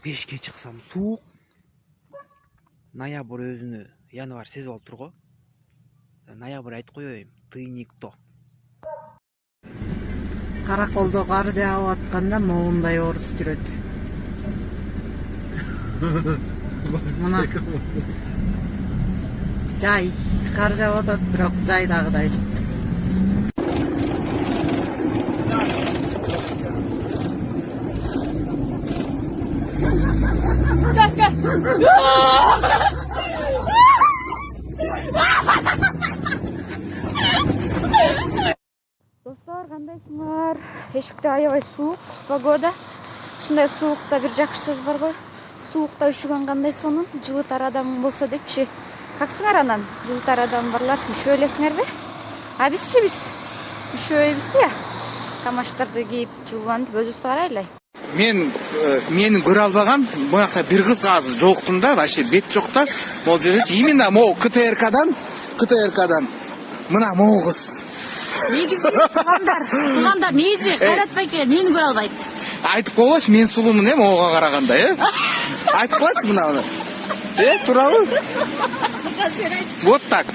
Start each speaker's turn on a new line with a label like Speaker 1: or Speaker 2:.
Speaker 1: Пешке чыксам суук. Ноябрь өзүнө январь сезип алып турго. Ноябрь айтып коеюн, ты никто.
Speaker 2: Караколдо кар жаап атканда моундай орус жүрөт. Мына жай кар жаап атат, бирок жайдагыдай.
Speaker 3: Достор, кандайсыңар? Эшикте аябай суук погода. Ушундай суукта бир жакшы сөз бар го. Суукта үшүгөн кандай сонун, жылытар адамың болсо депчи. Каксыңар анан? Жылытар адам барлар, үшүп элесиңерби? А бизчи биз үшөбүзбү? Камаштарды кийип, жуулантып өзүбүздү карайлай.
Speaker 4: Мени көрө албагам. Буякта бир кызга азыр жолуктум да, вообще бет жок да. Могул жерде именно могу КТРКдан мына могу кыз.
Speaker 5: Негизи туугандар негизи Кайрат байке мени көрө албайт.
Speaker 4: Айтып койгочу, мен сулуумун могуга караганда, Айтып койчу мына. Туурабы? Вот так.